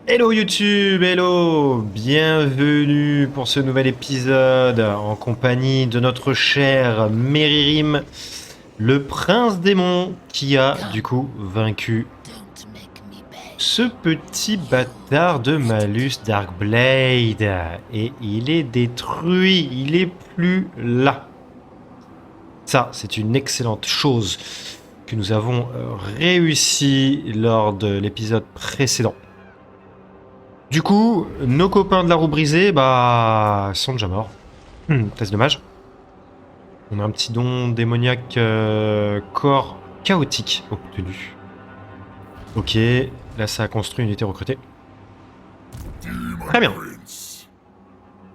Hello YouTube, hello, bienvenue pour ce nouvel épisode en compagnie de notre cher Méririm, le prince démon qui a du coup vaincu ce petit bâtard de Malus Darkblade et il est détruit, il est plus là. Ça, c'est une excellente chose que nous avons réussi lors de l'épisode précédent. Du coup, nos copains de la roue brisée, bah, sont déjà morts. C'est dommage. On a un petit don démoniaque corps chaotique obtenu. Ok, là ça a construit une unité recrutée. Très bien.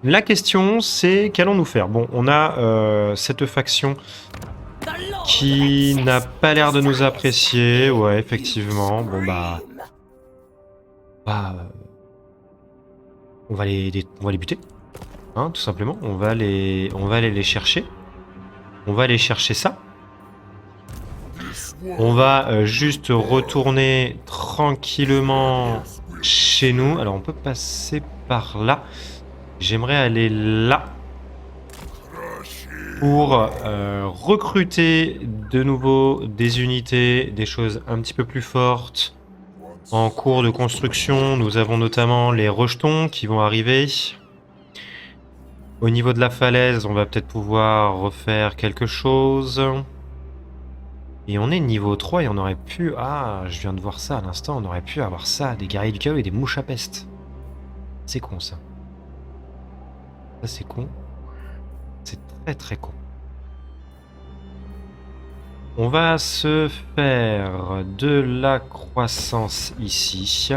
La question c'est qu'allons-nous faire? Bon, on a cette faction qui n'a pas l'air de nous apprécier. Ouais, effectivement. Bon bah... on va les buter. Hein, tout simplement. On va aller les chercher. On va aller chercher ça. On va juste retourner tranquillement chez nous. Alors on peut passer par là. J'aimerais aller là pour recruter de nouveau des unités, des choses un petit peu plus fortes. En cours de construction, nous avons notamment les rejetons qui vont arriver. Au niveau de la falaise, on va peut-être pouvoir refaire quelque chose. Et on est niveau 3 et on aurait pu... Ah, je viens de voir ça à l'instant, on aurait pu avoir ça, des guerriers du chaos et des mouches à peste. C'est con ça. Ça c'est con. C'est très très con. On va se faire de la croissance ici.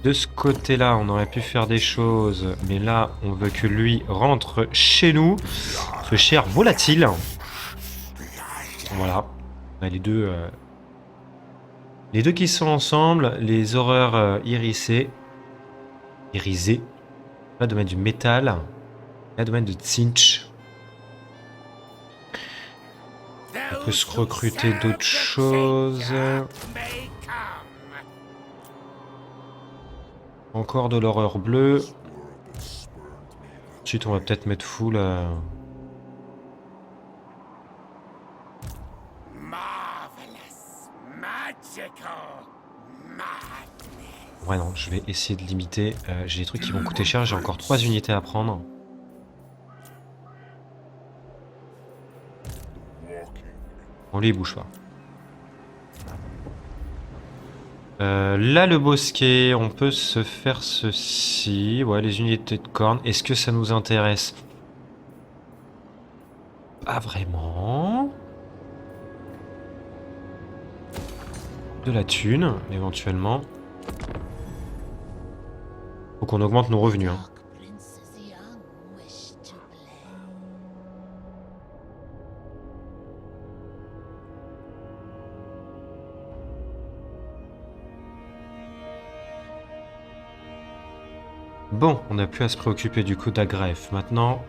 De ce côté-là, on aurait pu faire des choses, mais là, on veut que lui rentre chez nous. Ce cher volatile. Voilà. On a les deux qui sont ensemble, les horreurs irisées. Irisées. Là, domaine du métal. Là, domaine de Tzinch. On peut se recruter d'autres choses. Encore de l'horreur bleue. Ensuite, on va peut-être mettre full. Ouais, non, je vais essayer de limiter. J'ai des trucs qui vont coûter cher. J'ai encore 3 unités à prendre. On lui bouge pas. Là, le bosquet, on peut se faire ceci. Ouais, les unités de cornes. Est-ce que ça nous intéresse? Pas vraiment. De la thune, éventuellement. Faut qu'on augmente nos revenus. Hein. Bon, on n'a plus à se préoccuper du coup d'Agref. Maintenant,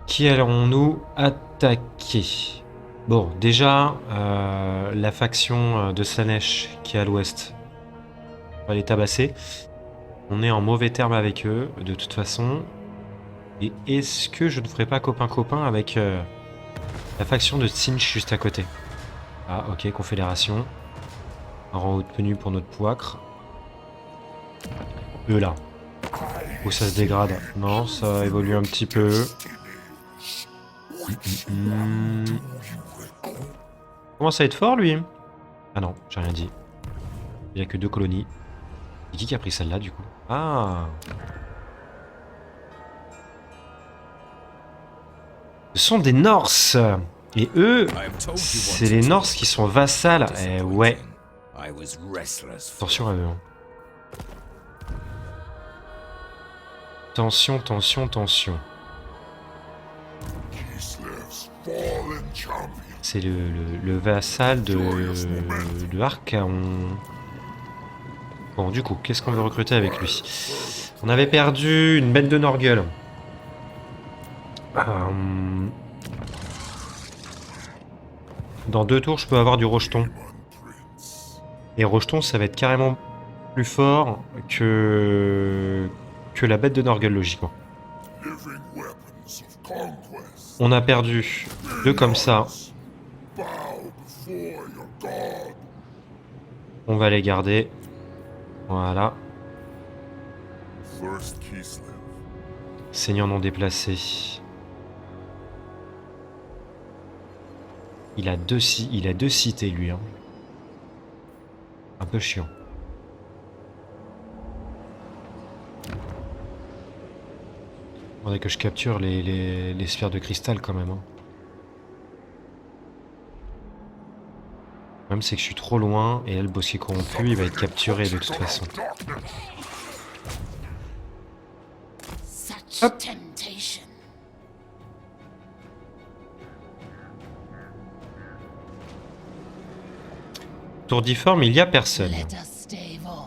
qui allons-nous attaquer? Bon, déjà, la faction de Slaanesh qui est à l'ouest, on va les tabasser. On est en mauvais terme avec eux, de toute façon. Et est-ce que je ne ferai pas copain-copain avec la faction de Tzinch juste à côté? Ah, ok, confédération. Un rang obtenu pour notre poicre. Eux là. Où ça se dégrade? Non, ça évolue un petit peu. Commence à être fort lui. Ah non, j'ai rien dit. Il n'y a que 2 colonies. Et qui a pris celle-là du coup? Ah. Ce sont des Norses. Et eux, c'est les Norses qui sont vassales. Eh ouais. Attention à eux. Hein. Tension, tension, tension. C'est le vassal de Archaon. Bon, du coup, qu'est-ce qu'on veut recruter avec lui? On avait perdu une bête de Norgueul. Dans 2 tours, je peux avoir du rejeton. Et Rocheton, ça va être carrément plus fort que la bête de Norgel, logiquement. On a perdu 2 comme ça. On va les garder. Voilà. Seigneur non déplacé. Il a deux cités, lui. Hein. Un peu chiant. Faudrait que je capture les sphères de cristal quand même. Hein. Le problème c'est que je suis trop loin et là le bosquet corrompu il va être capturé de toute façon. Hop. Tour difforme, il y a personne.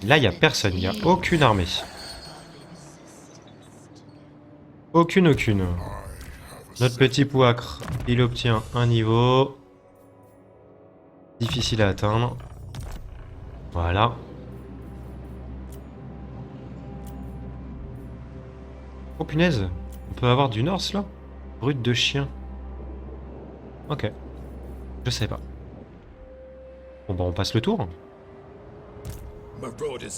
Là il y a personne, il n'y a aucune armée. Aucune. Notre petit pouacre, il obtient un niveau. Difficile à atteindre. Voilà. Oh punaise, on peut avoir du Norse là? Brute de chien. Ok. Je sais pas. Bon bah on passe le tour.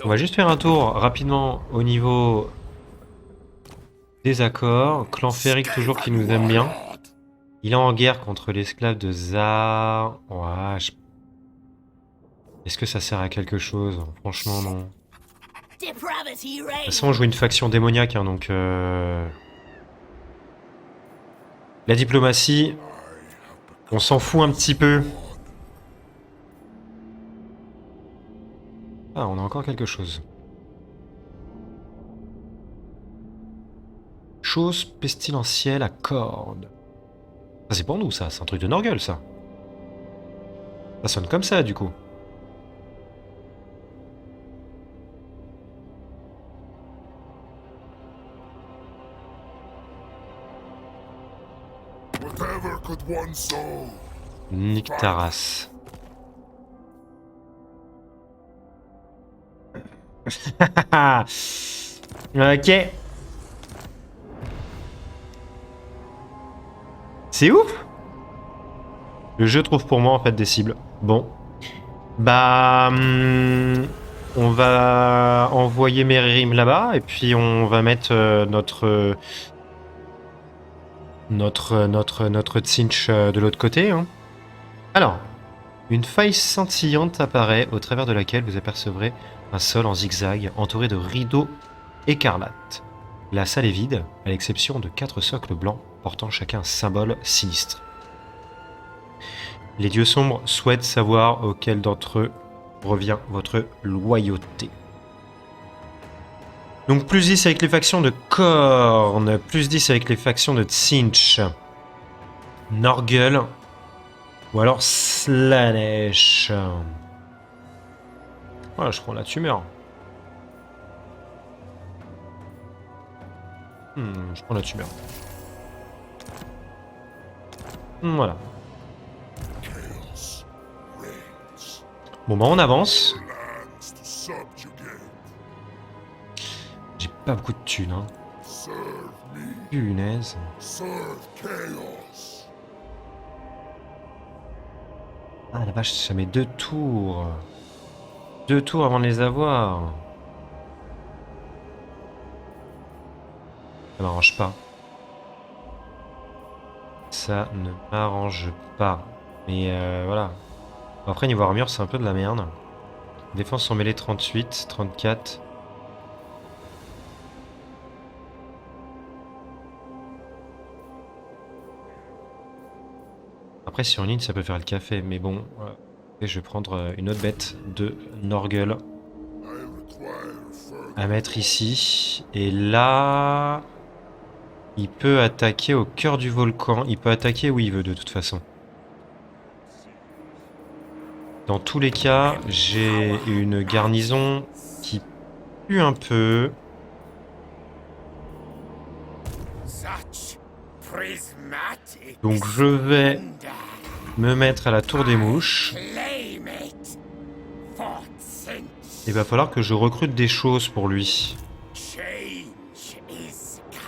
On va juste faire un tour rapidement au niveau des accords. Clan Féric toujours qui nous aime bien. Il est en guerre contre l'esclave de Zar. Ouais, Est-ce que ça sert à quelque chose? Franchement non. De toute façon on joue une faction démoniaque hein, donc la diplomatie, on s'en fout un petit peu. Ah, on a encore quelque chose. Chose pestilentielle à cordes. Ça c'est pour nous ça, c'est un truc de Norgel ça. Ça sonne comme ça du coup. Nick Taras. Ok. C'est ouf. Le jeu trouve pour moi en fait des cibles. Bon. Bah... on va envoyer Meririm là-bas et puis on va mettre notre Tsinch de l'autre côté. Hein. Alors, une faille scintillante apparaît au travers de laquelle vous apercevrez un sol en zigzag entouré de rideaux écarlates. La salle est vide, à l'exception de 4 socles blancs portant chacun un symbole sinistre. Les dieux sombres souhaitent savoir auquel d'entre eux revient votre loyauté. Donc plus 10 avec les factions de Korn, plus 10 avec les factions de Tsinch, Norgel, ou alors Slaanesh. Voilà, je prends la tumeur. Je prends la tumeur. Voilà. Bon bah on avance. J'ai pas beaucoup de thunes, hein. Punaise. Ah la vache, ça met 2 tours. 2 tours avant de les avoir. Ça m'arrange pas. Ça ne m'arrange pas. Mais voilà. Après, niveau armure, c'est un peu de la merde. Défense en mêlée 38, 34. Après, sur une ligne, ça peut faire le café. Mais bon, je vais prendre une autre bête de Norgel à mettre ici. Et là, il peut attaquer au cœur du volcan. Il peut attaquer où il veut, de toute façon. Dans tous les cas, j'ai une garnison qui pue un peu. Donc je vais me mettre à la tour des mouches. Il va falloir que je recrute des choses pour lui.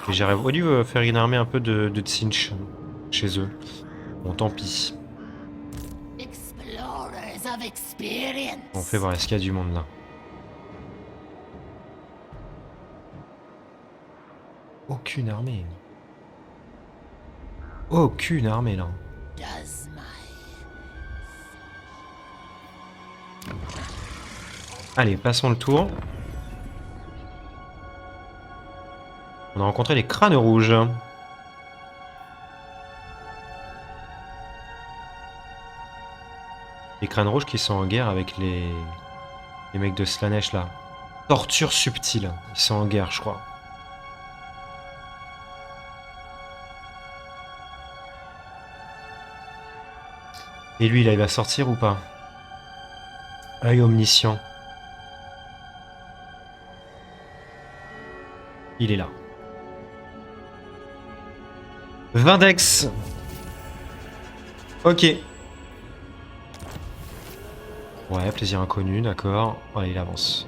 Et j'aurais voulu faire une armée un peu de Tsinch chez eux. Bon, tant pis. On fait voir, est-ce qu'il y a du monde là? Aucune armée. Aucune armée là. Allez, passons le tour. On a rencontré les crânes rouges. Les crânes rouges qui sont en guerre avec les mecs de Slanesh là. Torture subtile. Ils sont en guerre, je crois. Et lui, là, il va sortir ou pas? Œil omniscient. Il est là. Vindex. Ok. Ouais, plaisir inconnu, d'accord. Allez, il avance.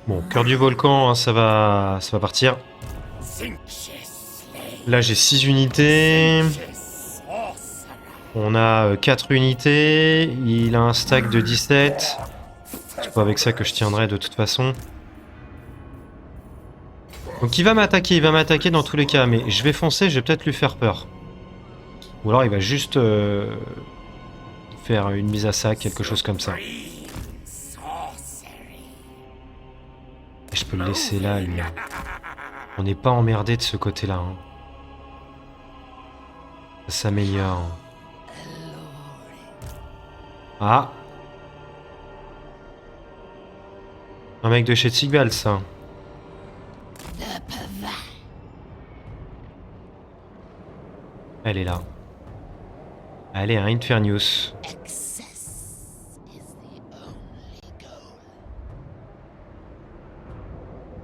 Bon, cœur du volcan, hein, ça va partir. Là, j'ai 6 unités. On a 4 unités. Il a un stack de 17. C'est pas avec ça que je tiendrai de toute façon. Donc il va m'attaquer dans tous les cas. Mais je vais foncer, je vais peut-être lui faire peur. Ou alors il va juste faire une mise à sac, quelque chose comme ça. Et je peux le laisser là, lui. On n'est pas emmerdé de ce côté-là. Hein. Ça s'améliore. Ah. Un mec de chez Tigval, ça. Elle est là. Allez, un Infernius.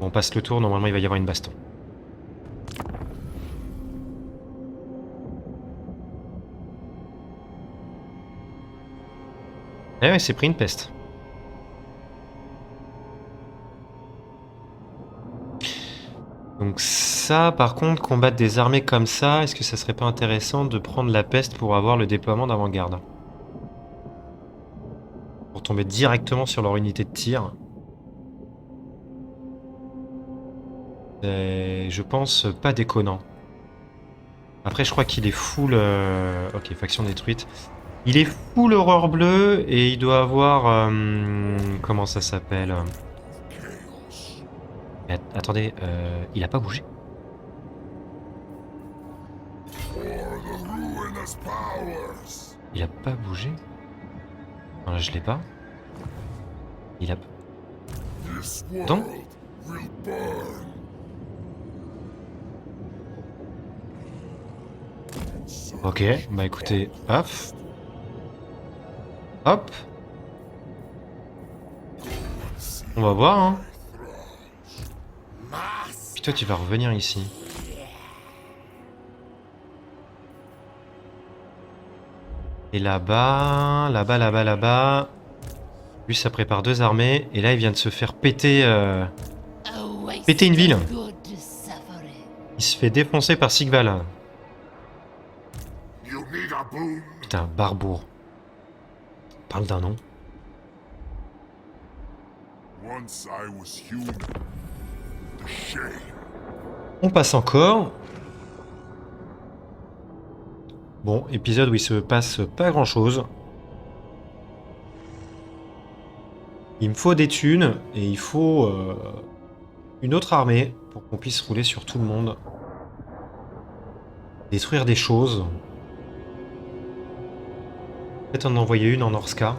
Bon, on passe le tour, normalement il va y avoir une baston. Eh ouais, il s'est pris une peste. Donc ça, par contre, combattre des armées comme ça, est-ce que ça serait pas intéressant de prendre la peste pour avoir le déploiement d'avant-garde? Pour tomber directement sur leur unité de tir. C'est, je pense, pas déconnant. Après, je crois qu'il est full... Ok, faction détruite. Il est full horreur bleue et il doit avoir... comment ça s'appelle? Attendez, il a pas bougé? Il a pas bougé? Non, là, je l'ai pas. Il a... Non? Ok, bah écoutez, hop. Hop. On va voir, hein. Puis toi, tu vas revenir ici. Et là-bas, là-bas. Lui, ça prépare 2 armées. Et là, il vient de se faire péter... péter une ville. Il se fait défoncer par Sigval. Putain, Barbour. Parle d'un nom. On passe encore. Bon, épisode où il se passe pas grand chose. Il me faut des thunes et il faut une autre armée pour qu'on puisse rouler sur tout le monde. Détruire des choses. Peut-être en envoyer une en Orska.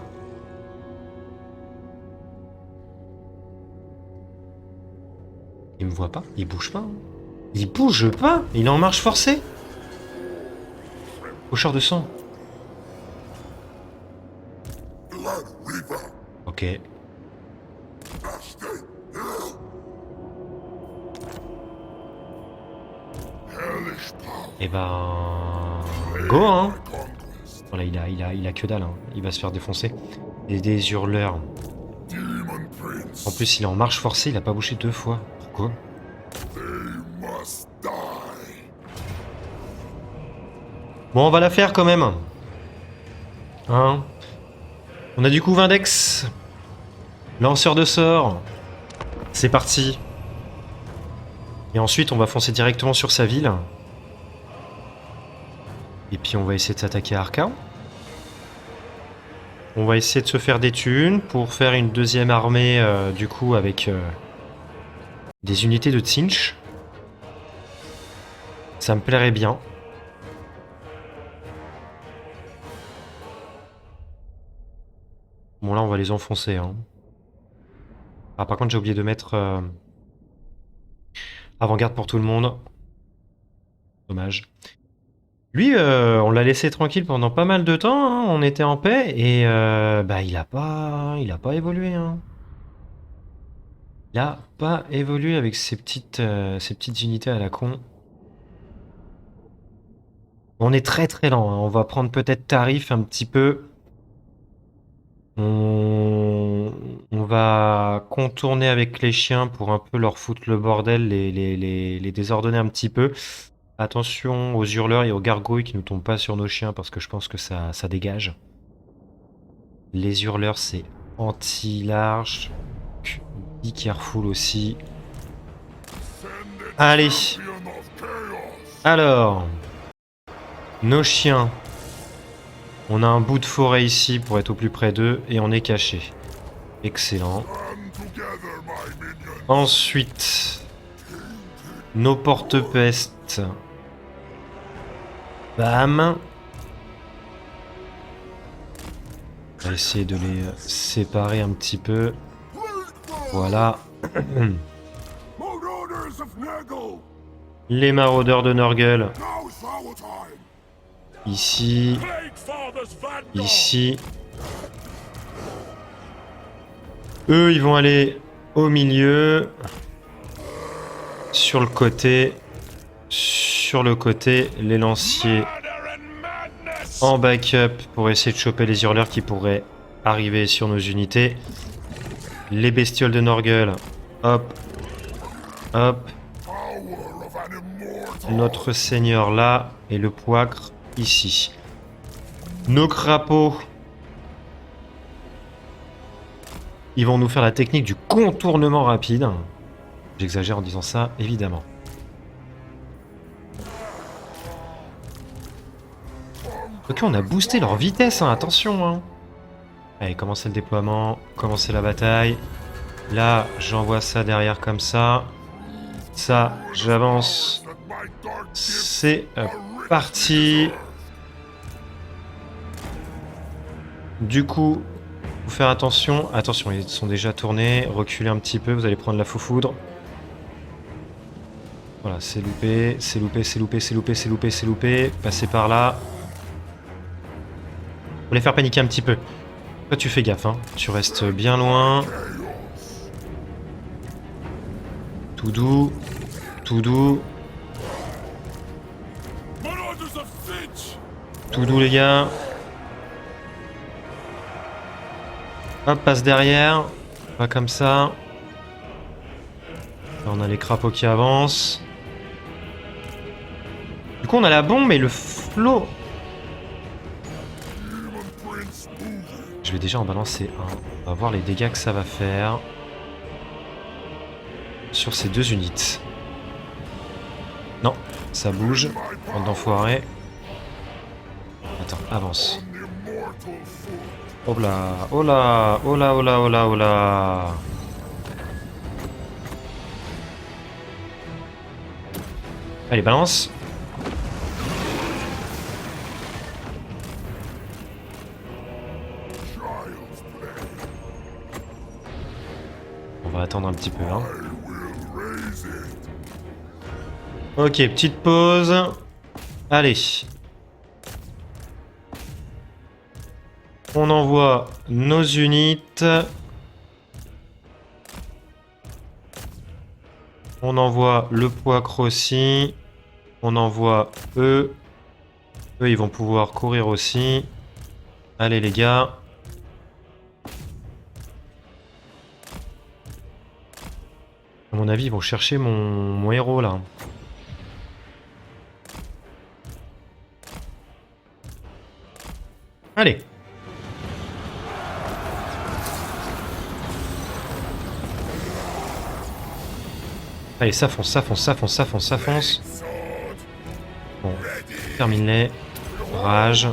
Il me voit pas, il bouge pas. Hein. Il bouge pas, il est en marche forcée. Pocheur de sang. Ok. Eh ben... Go, hein. Voilà, il a que dalle, hein. Il va se faire défoncer. Et des hurleurs. En plus, il est en marche forcée, il a pas bougé 2 fois. Pourquoi? Bon, on va la faire quand même. Hein? On a du coup Vindex. Lanceur de sort. C'est parti. Et ensuite, on va foncer directement sur sa ville. Et puis, on va essayer de s'attaquer à Arca. On va essayer de se faire des thunes pour faire une deuxième armée, du coup, avec des unités de Tzinch. Ça me plairait bien. Bon, là, on va les enfoncer. Hein. Ah, par contre, j'ai oublié de mettre avant-garde pour tout le monde. Dommage. Lui, on l'a laissé tranquille pendant pas mal de temps. Hein. On était en paix et bah, il a pas évolué. Hein. Il a pas évolué avec ses petites unités à la con. On est très très lent. Hein. On va prendre peut-être tarif un petit peu. On va contourner avec les chiens pour un peu leur foutre le bordel, les désordonner un petit peu. Attention aux hurleurs et aux gargouilles qui ne tombent pas sur nos chiens parce que je pense que ça dégage. Les hurleurs, c'est anti-large. Be careful aussi. Allez. Alors. Nos chiens. On a un bout de forêt ici pour être au plus près d'eux et on est caché. Excellent. Ensuite, nos porte-pestes. Bam. On va essayer de les séparer un petit peu. Voilà. Les maraudeurs de Nurgle. Ici. Ici. Eux, ils vont aller au milieu. Sur le côté. Sur le côté, les lanciers en backup pour essayer de choper les hurleurs qui pourraient arriver sur nos unités. Les bestioles de Nurgle. Hop. Hop. Notre seigneur là. Et le poicre ici. Nos crapauds. Ils vont nous faire la technique du contournement rapide. J'exagère en disant ça, évidemment. Ok, on a boosté leur vitesse, hein, attention. Hein. Allez, commencez le déploiement, commencez la bataille. Là, j'envoie ça derrière comme ça. Ça, j'avance. C'est parti. Du coup, faut faire attention. Attention, ils sont déjà tournés. Reculez un petit peu, vous allez prendre la foufoudre. Voilà, c'est loupé, c'est loupé, c'est loupé, c'est loupé, c'est loupé, c'est loupé. Passez par là. Faut les faire paniquer un petit peu. Toi, tu fais gaffe, hein. Tu restes bien loin. Tout doux. Tout doux. Tout doux, les gars. Hop, passe derrière. Pas comme ça. Là, on a les crapauds qui avancent. Du coup, on a la bombe et le flot. Je vais déjà en balancer un. On va voir les dégâts que ça va faire. Sur ces deux unités. Non, ça bouge. Bande d'enfoirés. Attends, avance. Oh là, oh là, oh là, oh là, oh là, oh là. Allez, balance. On va attendre un petit peu, hein. Ok, petite pause. Allez. On envoie nos unités. On envoie le poicre aussi. On envoie eux. Eux, ils vont pouvoir courir aussi. Allez les gars. À mon avis, ils vont chercher mon héros là. Allez. Allez, ça fonce, ça fonce, ça fonce, ça fonce, ça fonce. Bon, termine-les. Rage.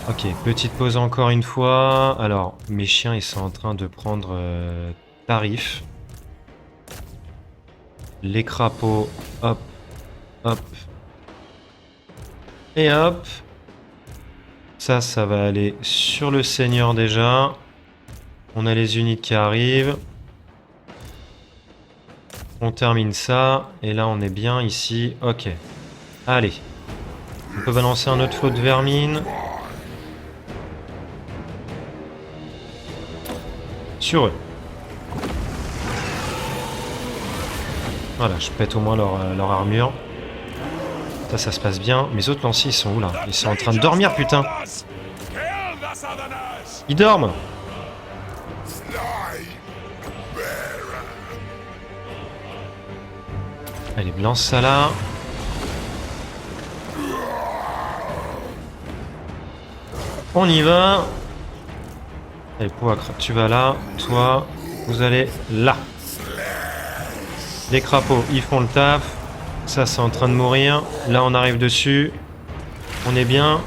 Ok, petite pause encore une fois. Alors, mes chiens, ils sont en train de prendre tarif. Les crapauds, hop, hop. Et hop. Ça va aller sur le seigneur déjà. On a les unités qui arrivent. On termine ça. Et là, on est bien ici. Ok. Allez. On peut balancer un autre flot de vermine. Sur eux. Voilà, je pète au moins leur armure. Ça se passe bien. Mes autres lanciers, ils sont où là? Ils sont en train de dormir, putain. Ils dorment. Allez, lance ça là. On y va. Allez, Pouacre, tu vas là. Toi, vous allez là. Les crapauds, ils font le taf. Ça, c'est en train de mourir. Là, on arrive dessus. On est bien.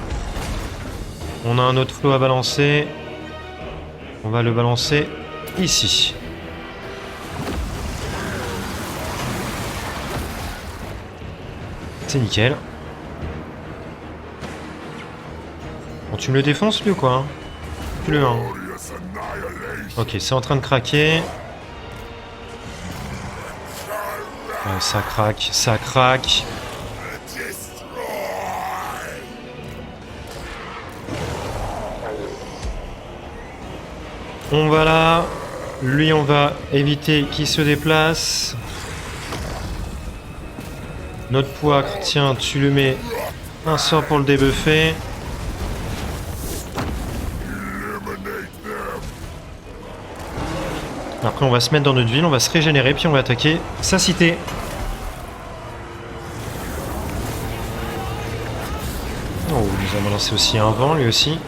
On a un autre flot à balancer. On va le balancer ici. C'est nickel. Bon, tu me le défonces lui ou quoi hein? Plus le 1. Ok, c'est en train de craquer. Ouais, ça craque, ça craque. On va là. Lui, on va éviter qu'il se déplace. Notre Pouacre, tiens, tu lui mets un sort pour le débuffer. Après, on va se mettre dans notre ville, on va se régénérer, puis on va attaquer sa cité. Oh, il nous a balancé aussi un vent, lui aussi.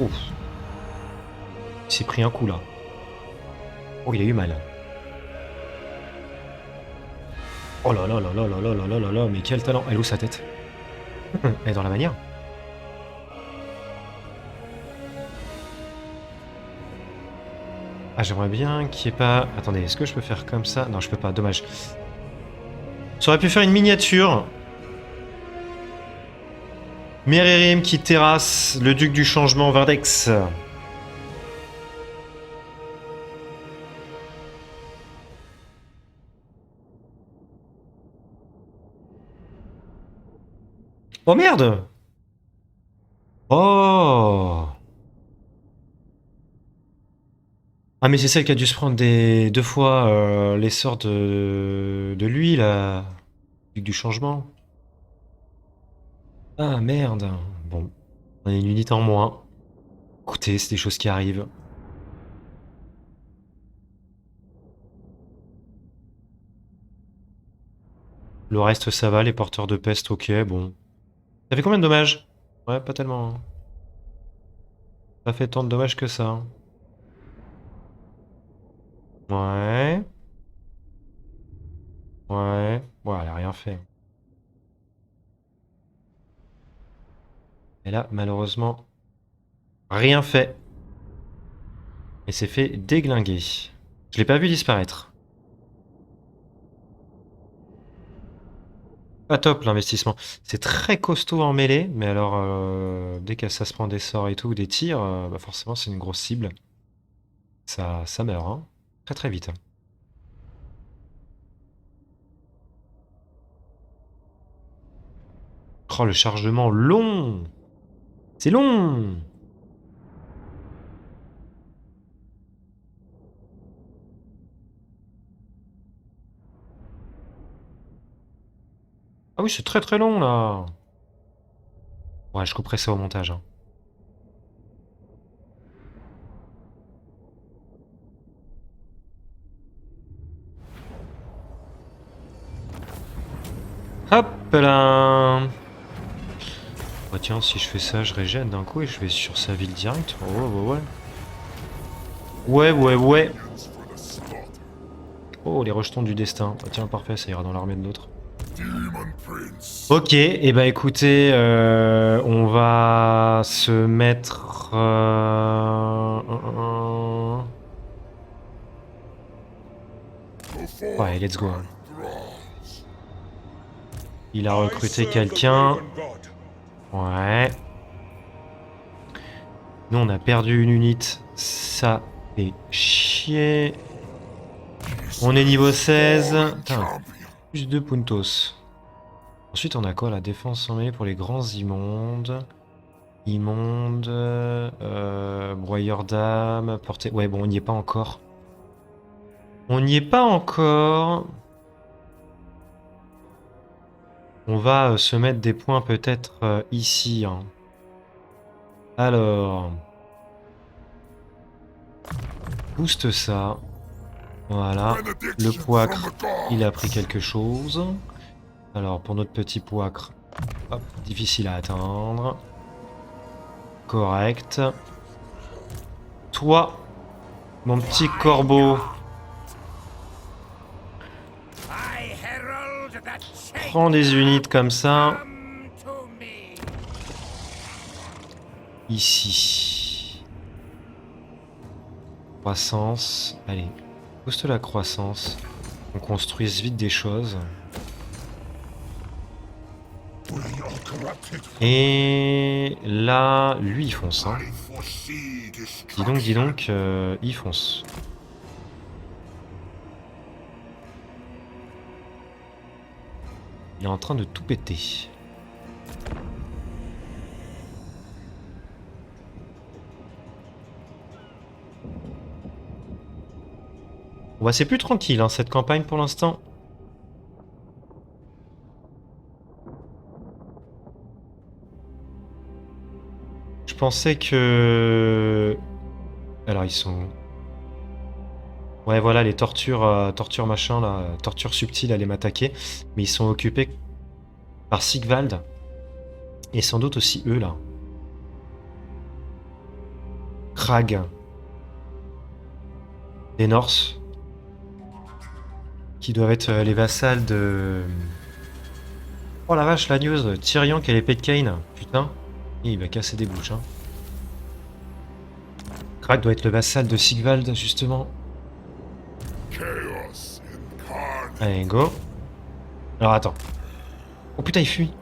Ouf. Il s'est pris un coup, là. Oh, il a eu mal. Oh là là là là là là là là là là, mais quel talent. Elle est où sa tête? Elle est dans la manière. Ah, j'aimerais bien qu'il n'y ait pas... Attendez, est-ce que je peux faire comme ça? Non, je peux pas, dommage. J'aurais pu faire une miniature. Méririm qui terrasse le duc du changement Verdex. Oh merde! Oh! Ah mais c'est celle qui a dû se prendre deux fois les sorts de lui là. Duc du changement. Ah merde. Bon. On a une unité en moins. Écoutez, c'est des choses qui arrivent. Le reste ça va, les porteurs de peste, ok, bon. Ça fait combien de dommages? Ouais, pas tellement. Hein. Ça fait tant de dommages que ça. Hein. Ouais. Ouais. Ouais, elle a rien fait. Et là, malheureusement, rien fait. Et s'est fait déglinguer. Je l'ai pas vu disparaître. Pas top l'investissement. C'est très costaud en mêlée, mais alors dès que ça se prend des sorts et tout, des tirs, bah forcément c'est une grosse cible. Ça meurt, hein. Très très vite. Hein. Oh le chargement long! C'est long! Ah oui, c'est très très long là. Ouais, je couperai ça au montage. Hein. Hop là. Bah tiens, si je fais ça, je régène d'un coup et je vais sur sa ville direct. Oh, ouais, ouais. Ouais, ouais, ouais. Oh, les rejetons du destin. Ah, tiens, parfait, ça ira dans l'armée de l'autre. Ok, et bah écoutez, on va se mettre... Ouais, let's go. Il a recruté quelqu'un. Ouais. Nous, on a perdu une unité. Ça fait chier. On est niveau 16. Putain, plus de puntos. Ensuite, on a quoi? La défense en mêlée pour les grands immondes. Immonde. Broyeur d'âme. Portée. Ouais, bon, on n'y est pas encore. On n'y est pas encore. On va se mettre des points peut-être ici. Hein. Alors. Booste ça. Voilà. Le poacre, il a pris quelque chose. Alors, pour notre petit poacre, hop, difficile à atteindre. Correct. Toi, mon petit corbeau, prends des unités comme ça. Ici. Croissance. Allez, booste la croissance. On construise vite des choses. Et là, lui, il fonce. Hein. Dis donc, il fonce. Il est en train de tout péter. Bon, bah, c'est plus tranquille, hein, cette campagne pour l'instant. Je pensais que... Alors, ils sont... Ouais, voilà, les tortures, tortures machin, là, tortures subtiles allaient m'attaquer. Mais ils sont occupés par Sigvald. Et sans doute aussi eux, là. Krag. Les Norse. Qui doivent être les vassals de... Oh la vache, la news. Tyrion qui a l'épée de Kane. Putain. Et il va casser des bouches, hein. Krag doit être le vassal de Sigvald, justement. Allez, go. Alors, attends. Oh putain, il fuit.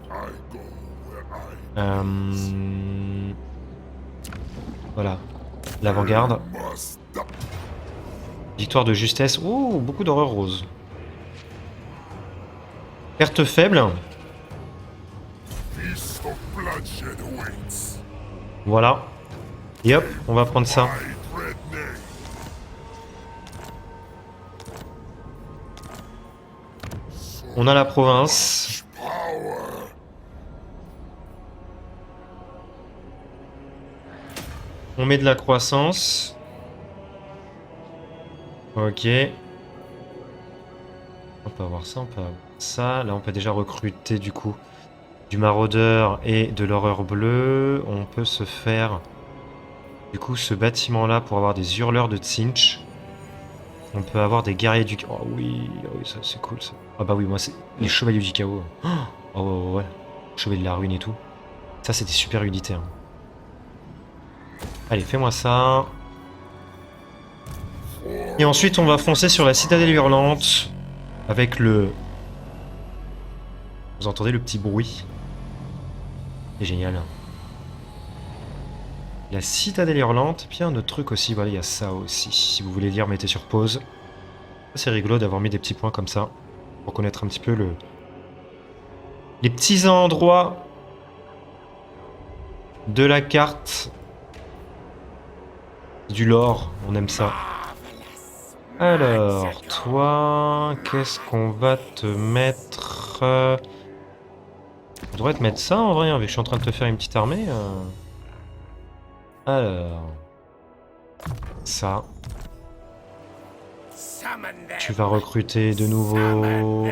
Voilà. L'avant-garde. Victoire de justesse. Oh, beaucoup d'horreur rose. Perte faible. Voilà. Et hop, on va prendre ça. On a la province. On met de la croissance. Ok. On peut avoir ça, on peut avoir ça. Là, on peut déjà recruter du coup du maraudeur et de l'horreur bleue. On peut se faire du coup ce bâtiment-là pour avoir des hurleurs de Tzinch. On peut avoir des guerriers du... Oh oui, ça c'est cool ça. Ah bah oui, moi c'est les chevaliers du chaos. Oh ouais, chevaliers de la ruine et tout. Ça c'est des super unités. Hein. Allez, fais-moi ça. Et ensuite on va foncer sur la citadelle hurlante. Avec le... Vous entendez le petit bruit? C'est génial. La citadelle hurlante. Puis il y a un autre truc aussi. Voilà, il y a ça aussi. Si vous voulez lire, mettez sur pause. C'est rigolo d'avoir mis des petits points comme ça. Pour connaître un petit peu les petits endroits de la carte. Du lore. On aime ça. Alors, toi, qu'est-ce qu'on va te mettre? devrais te mettre ça en vrai, hein, vu que je suis en train de te faire une petite armée. Alors... Ça. Tu vas recruter de nouveau...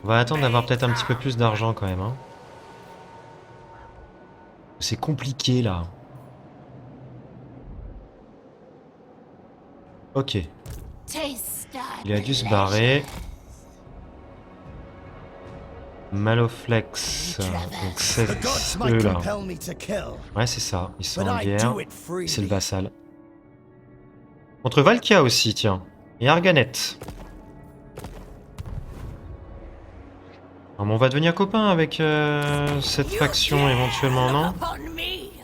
On va attendre d'avoir peut-être un petit peu plus d'argent quand même. Hein. C'est compliqué là. Ok. Il a dû se barrer. Maloflex. Donc c'est eux là. Ouais c'est ça. Ils sont en guerre. C'est le vassal. Contre Valkia aussi tiens. Et Arganet. Alors, on va devenir copain avec cette faction éventuellement, non?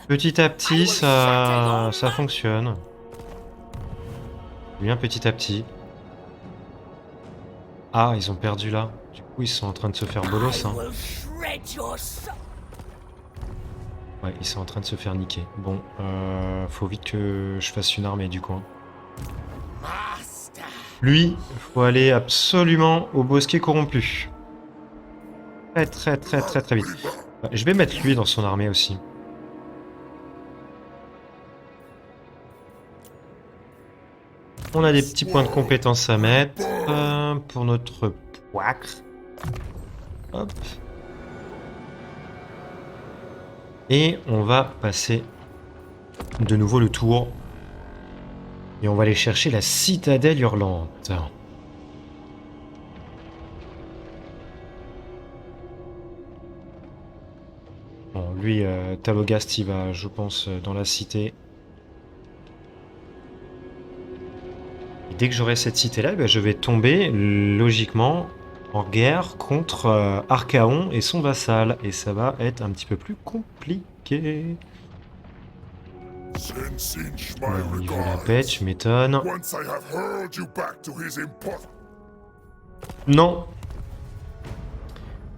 Petit à petit, ça fonctionne. Bien petit à petit. Ah, ils ont perdu là. Du coup, ils sont en train de se faire bolos. Hein. Ouais, ils sont en train de se faire niquer. Bon, faut vite que je fasse une armée du coin. Lui, faut aller absolument au bosquet corrompu. Très vite. Je vais mettre lui dans son armée aussi. On a des petits points de compétence à mettre pour notre poacre. Hop. Et on va passer de nouveau le tour. Et on va aller chercher la citadelle hurlante. Bon, lui, Talogast, il va, je pense, dans la cité. Et dès que j'aurai cette cité-là, ben, je vais tomber, logiquement, en guerre contre Archaon et son vassal. Et ça va être un petit peu plus compliqué. Au niveau de la pêche, je m'étonne. Non.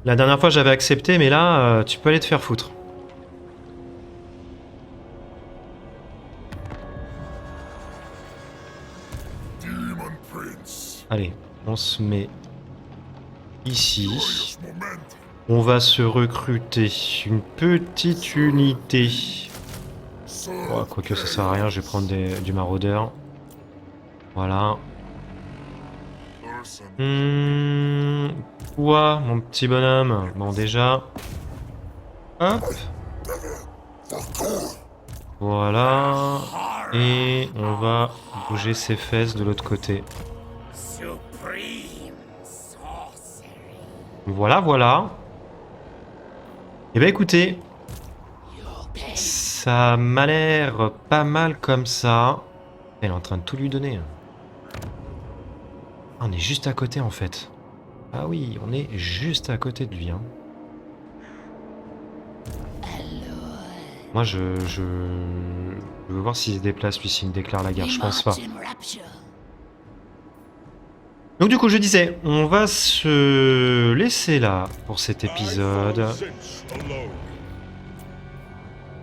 La dernière fois j'avais accepté, mais là, tu peux aller te faire foutre. Allez, on se met ici. On va se recruter une petite unité. Oh, quoique ça sert à rien, je vais prendre du maraudeur. Voilà. Quoi, mon petit bonhomme? Bon, déjà. Hop. Voilà. Et on va bouger ses fesses de l'autre côté. Voilà, voilà. Eh ben écoutez, ça m'a l'air pas mal comme ça. Elle est en train de tout lui donner. Ah, on est juste à côté en fait. Ah oui, on est juste à côté de lui. Hein. Moi je veux voir s'il se déplace lui, s'il me déclare la guerre. Je pense pas. Donc du coup je disais, on va se laisser là pour cet épisode.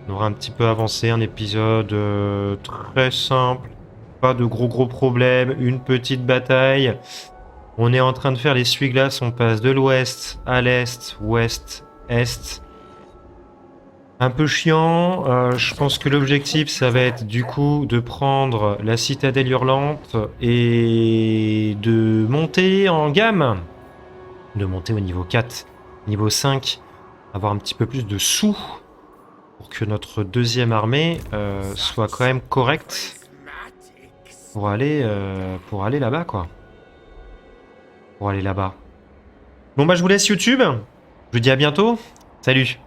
On aura un petit peu avancé, un épisode très simple, pas de gros problèmes, une petite bataille. On est en train de faire les essuie-glaces, on passe de l'ouest à l'est, ouest, est. Un peu chiant, je pense que l'objectif ça va être du coup de prendre la citadelle hurlante et de monter en gamme. De monter au niveau 4, niveau 5, avoir un petit peu plus de sous pour que notre deuxième armée soit quand même correcte pour aller là-bas quoi. Pour aller là-bas. Bon bah je vous laisse YouTube, je vous dis à bientôt, salut.